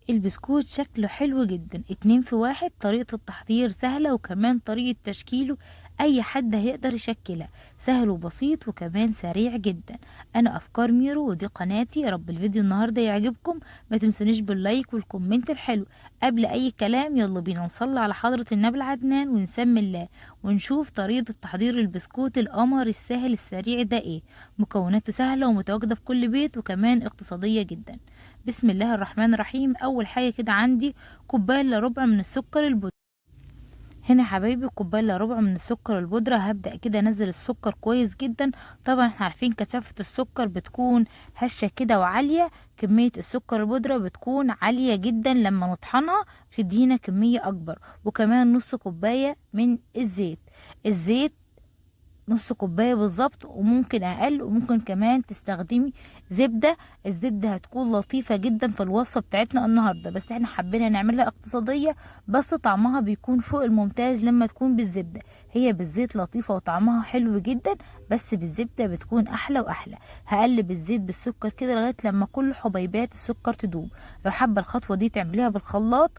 البسكوت شكله حلو جدا، 2 في 1. طريقة التحضير سهلة وكمان طريقة تشكيله أي حد هيقدر يشكلها، سهل وبسيط وكمان سريع جدا. أنا أفكار ميرو ودي قناتي، يا رب الفيديو النهاردة يعجبكم. ما تنسونيش باللايك والكومنت الحلو. قبل أي كلام يلا بينا نصلي على حضرة النبي العدنان ونسمي الله ونشوف طريقة تحضير البسكوت القمر السهل السريع ده ايه. مكوناته سهلة ومتواجدة في كل بيت وكمان اقتصادية جدا. بسم الله الرحمن الرحيم. اول حاجه كده عندي كوبايه الا ربع من السكر البودرة. هنا يا حبايبي كوبايه الا ربع من السكر البودرة. هبدأ كده انزل السكر كويس جدا. طبعا احنا عارفين كثافة السكر بتكون هشة كده وعالية، كمية السكر البودرة بتكون عالية جدا، لما نطحنها تدينا كمية اكبر. وكمان نص كوباية من الزيت نص كوباية بالظبط، وممكن اقل وممكن كمان تستخدمي زبدة. الزبدة هتكون لطيفة جدا في الوصفة بتاعتنا النهاردة، بس احنا حبينا نعملها اقتصادية، بس طعمها بيكون فوق الممتاز لما تكون بالزبدة. هي بالزيت لطيفة وطعمها حلو جدا، بس بالزبدة بتكون احلى واحلى. هقلب الزيت بالسكر كده لغاية لما كل حبيبات السكر تدوب. لو حابة الخطوة دي تعمليها بالخلاط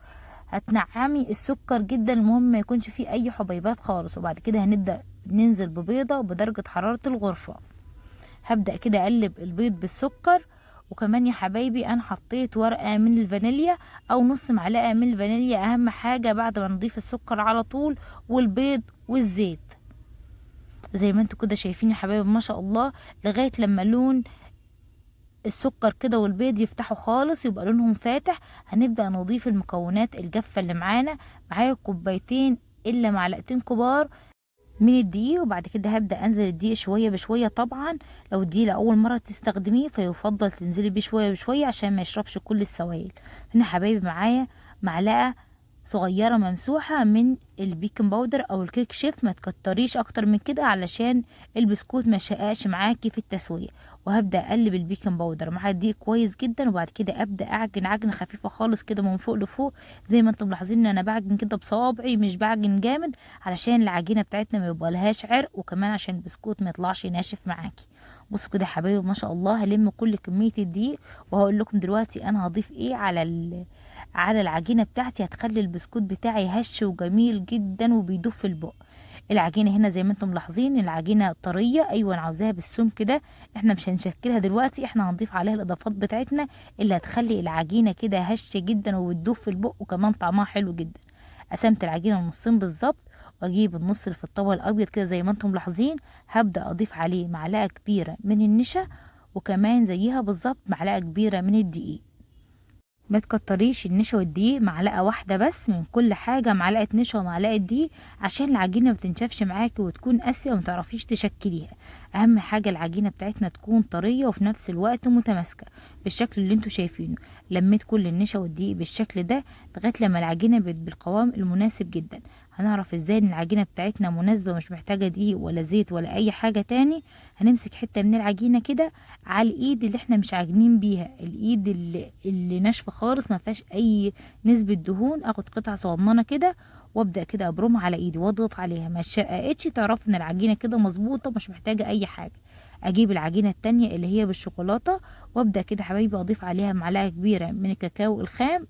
هتنعمي السكر جدا، المهم ما يكونش فيه اي حبيبات خالص. وبعد كده هنبدأ ننزل ببيضة بدرجة حرارة الغرفة. هبدأ كده اقلب البيض بالسكر. وكمان يا حبايبي انا حطيت ورقة من الفانيليا او نص معلقة من الفانيليا، اهم حاجة بعد ما نضيف السكر على طول والبيض والزيت. زي ما انتوا كده شايفين يا حبايبي ما شاء الله، لغاية لما لون السكر كده والبيض يفتحوا خالص يبقى لونهم فاتح. هنبدأ نضيف المكونات الجافة اللي معايا كوبايتين الا معلقتين كبار من الدقيق. وبعد كده هبدأ انزل الدقيق شوية بشوية. طبعا لو الدقيق لأول مرة تستخدميه فيفضل تنزلي بيه شوية بشوية عشان ما يشربش كل السوائل. هنا حبايبي معايا معلقة صغيرة ممسوحة من البيكنج باودر او الكيك شيف، ما تكتريش اكتر من كده علشان البسكوت ما يشققش معاكي في التسوية. وهبدأ اقلب البيكنج باودر مع الدقيق كويس جدا، وبعد كده ابدأ اعجن عجنة خفيفة خالص كده من فوق لفوق. زي ما انتم ملاحظين ان انا بعجن كده بصوابعي مش بعجن جامد، علشان العجينة بتاعتنا ما يبقى لهاش عرق، وكمان عشان البسكوت ما يطلعش ناشف معاكي. بصوا كده يا حبايبي ما شاء الله، هلم كل كمية الدقيق وهقول لكم دلوقتي انا هضيف ايه على العجينة بتاعتي. هتخلي البسكوت بتاعي هش وجميل جدا وبيدوب في البق. العجينة هنا زي ما انتم ملاحظين العجينة طرية، ايوه انا عاوزاها بالسمك كده. احنا مش هنشكلها دلوقتي، احنا هنضيف عليها الاضافات بتاعتنا اللي هتخلي العجينة كده هشة جدا وبتدوب في البق وكمان طعمها حلو جدا. قسمت العجينة نصين بالظبط، واجيب النص اللي في الطبق الابيض كده زي ما انتم ملاحظين. هبدأ اضيف عليه معلقة كبيرة من النشا، وكمان زيها بالظبط معلقة كبيرة من الدقيق. ما تكتريش النشا والدقيق، معلقه واحده بس من كل حاجه، معلقه نشا ومعلقه دقيق عشان العجينه ما تنشفش معاكي وتكون قاسيه وما تعرفيش تشكليها. اهم حاجه العجينه بتاعتنا تكون طريه وفي نفس الوقت متماسكه بالشكل اللي انتوا شايفينه. لميت كل النشا والدقيق بالشكل ده لغايه لما العجينه بقت بالقوام المناسب جدا. هنعرف ازاي ان العجينه بتاعتنا مناسبه مش محتاجه دقيق ولا زيت ولا اي حاجه تاني. هنمسك حته من العجينه كده على الايد اللي احنا مش عاجنين بيها، الايد اللي ناشفه خالص ما فيهاش اي نسبه دهون. اخد قطعه صغننه كده وابدا كده ابرمها على ايدي واضغط عليها، ما اتشققتش تعرف ان العجينه كده مظبوطه مش محتاجه اي حاجه. اجيب العجينه التانية اللي هي بالشوكولاته وابدا كده حبايبي اضيف عليها معلقه كبيره من الكاكاو الخام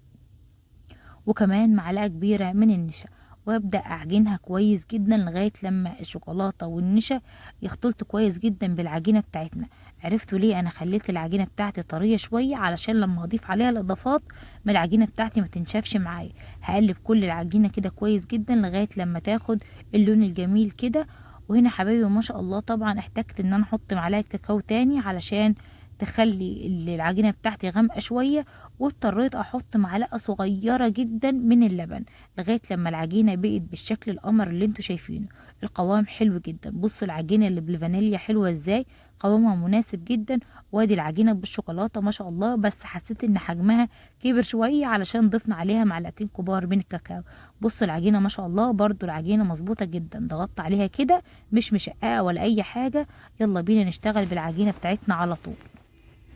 وكمان معلقة كبيرة من النشا، وابدأ اعجنها كويس جدا لغاية لما الشوكولاتة والنشا يختلطوا كويس جدا بالعجينة بتاعتنا. عرفتوا ليه انا خليت العجينة بتاعتي طرية شوية؟ علشان لما اضيف عليها الاضافات ما العجينة بتاعتي ما تنشفش معايا. هقلب كل العجينة كده كويس جدا لغاية لما تاخد اللون الجميل كده. وهنا حبايبي ما شاء الله طبعا احتجت ان انا احط معلقة كاكاو تاني علشان تخلي العجينة بتاعتي غامقة شوية، واضطريت احط معلقة صغيرة جدا من اللبن لغاية لما العجينة بقت بالشكل القمر اللي انتوا شايفينه. القوام حلو جدا، بصوا العجينة اللي بالفانيليا حلوة ازاي، قوامها مناسب جدا. وادي العجينة بالشوكولاتة ما شاء الله، بس حسيت ان حجمها كبر شوية علشان ضفنا عليها معلقتين كبار من الكاكاو. بصوا العجينة ما شاء الله برضو العجينة مظبوطة جدا، ضغطت عليها كده مش مشققة ولا اي حاجة. يلا بينا نشتغل بالعجينة بتاعتنا على طول.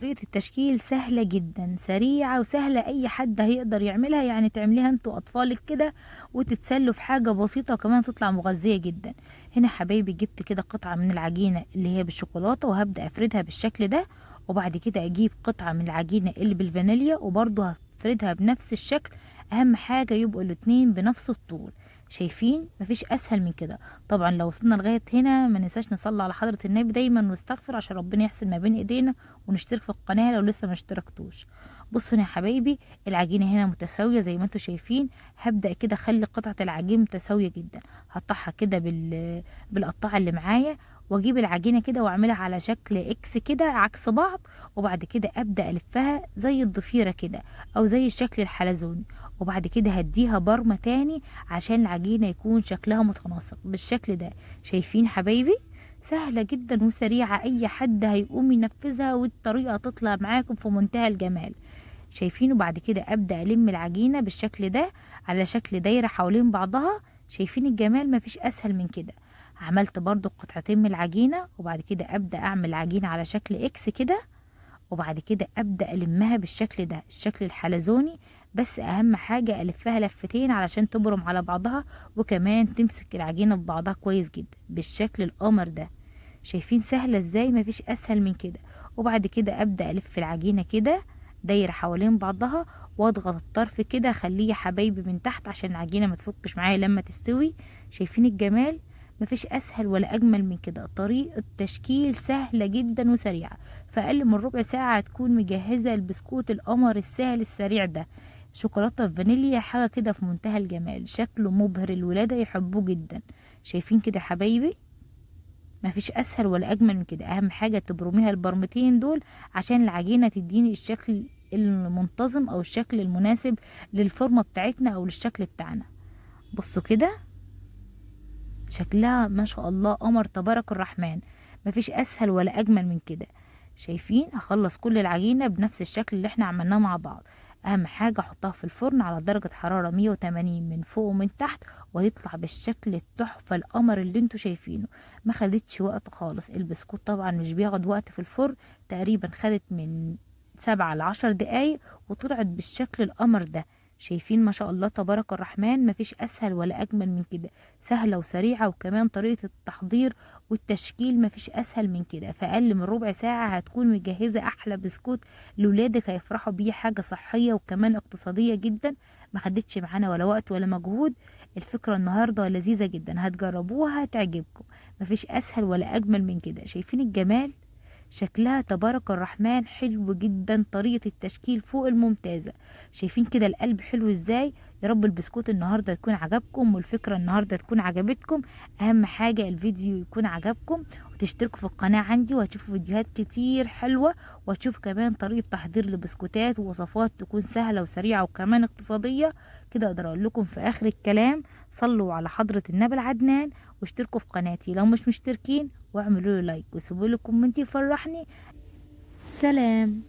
طريقة التشكيل سهلة جدا سريعة وسهلة، اي حد هيقدر يعملها، يعني تعمليها انتوا اطفالك كده وتتسلوا في حاجة بسيطة وكمان تطلع مغذية جدا. هنا حبايبي جبت كده قطعة من العجينة اللي هي بالشوكولاتة وهبدأ افردها بالشكل ده. وبعد كده اجيب قطعة من العجينة اللي بالفانيليا وبرضه وهنفردها بنفس الشكل. اهم حاجة يبقوا الاتنين بنفس الطول. شايفين؟ مفيش اسهل من كده. طبعا لو وصلنا لغاية هنا ما ننساش نصلي على حضرة النبي دايما ونستغفر عشان ربنا يحسن ما بين ايدينا، ونشترك في القناة لو لسه ما اشتركتوش. بصوا هنا يا حبايبي، العجينة هنا متساوية زي ما انتوا شايفين. هبدأ كده اخلي قطعة العجين متساوية جدا. هقطعها كده بالقطاعة اللي معايا، واجيب العجينة كده واعملها على شكل اكس كده عكس بعض. وبعد كده ابدأ الفها زي الضفيرة كده، او زي الشكل الحلزوني. وبعد كده هديها برمة تاني عشان العجينة يكون شكلها متناسق بالشكل ده. شايفين حبايبي؟ سهلة جدا وسريعة، اي حد هيقوم ينفذها والطريقة تطلع معاكم في منتهى الجمال. شايفين؟ وبعد كده ابدأ الم العجينة بالشكل ده على شكل دايرة حوالين بعضها. شايفين الجمال؟ مفيش اسهل من كده. عملت برضو قطعتين من العجينة، وبعد كده ابدأ اعمل عجينة على شكل اكس كده. وبعد كده ابدأ المها بالشكل ده، الشكل الحلزوني. بس اهم حاجة الفها لفتين علشان تبرم على بعضها، وكمان تمسك العجينة ببعضها كويس جدا بالشكل القمر ده. شايفين سهلة ازاي؟ مفيش اسهل من كده. وبعد كده ابدأ الف العجينة كده دايرة حوالين بعضها، واضغط الطرف كده اخليه يا حبايبي من تحت عشان العجينة ما تفكش معايا لما تستوي. شايفين الجمال؟ مفيش اسهل ولا اجمل من كده. طريقة تشكيل سهلة جدا وسريعة. في اقل من ربع ساعة هتكون مجهزة البسكوت القمر السهل السريع ده. شوكولاتة فانيليا، حاجة كده في منتهى الجمال، شكله مبهر، الولادة يحبوه جدا. شايفين كده يا حبايبي؟ مفيش اسهل ولا اجمل من كده. اهم حاجة تبرميها البرمتين دول عشان العجينة تديني الشكل المنتظم او الشكل المناسب للفورمة بتاعتنا او للشكل بتاعنا. بصوا كده، شكلها ما شاء الله قمر تبارك الرحمن. مفيش اسهل ولا اجمل من كده. شايفين؟ هخلص كل العجينة بنفس الشكل اللي احنا عملناه مع بعض. اهم حاجة احطها في الفرن على درجة حرارة 180 من فوق ومن تحت، ويطلع بالشكل التحفة القمر اللي انتوا شايفينه. ما خدتش وقت خالص. البسكوت طبعا مش بياخد وقت في الفرن، تقريبا خدت من 7 ل10 دقايق وطلعت بالشكل القمر ده. شايفين؟ ما شاء الله تبارك الرحمن. مفيش اسهل ولا اجمل من كده. سهلة وسريعة، وكمان طريقة التحضير والتشكيل مفيش اسهل من كده. في اقل من ربع ساعة هتكون مجهزة احلى بسكوت لولادك، هيفرحوا بيه. حاجة صحية وكمان اقتصادية جدا، ما خدتش معانا ولا وقت ولا مجهود. الفكرة النهاردة لذيذة جدا، هتجربوها هتعجبكم. مفيش اسهل ولا اجمل من كده. شايفين الجمال؟ شكلها تبارك الرحمن حلو جدا، طريقة التشكيل فوق الممتازة. شايفين كده القلب حلو ازاي؟ يا رب البسكوت النهاردة يكون عجبكم، والفكرة النهاردة تكون عجبتكم. اهم حاجة الفيديو يكون عجبكم، وتشتركوا في القناة عندي وهتشوفوا فيديوهات كتير حلوة، وهتشوفوا كمان طريقة تحضير البسكوتات ووصفات تكون سهلة وسريعة وكمان اقتصادية. كده اقدر اقول لكم في اخر الكلام، صلوا على حضرة النبي العدنان، واشتركوا في قناتي لو مش مشتركين، واعملوا لي لايك وسيبوا لي كومنت يفرحني. سلام.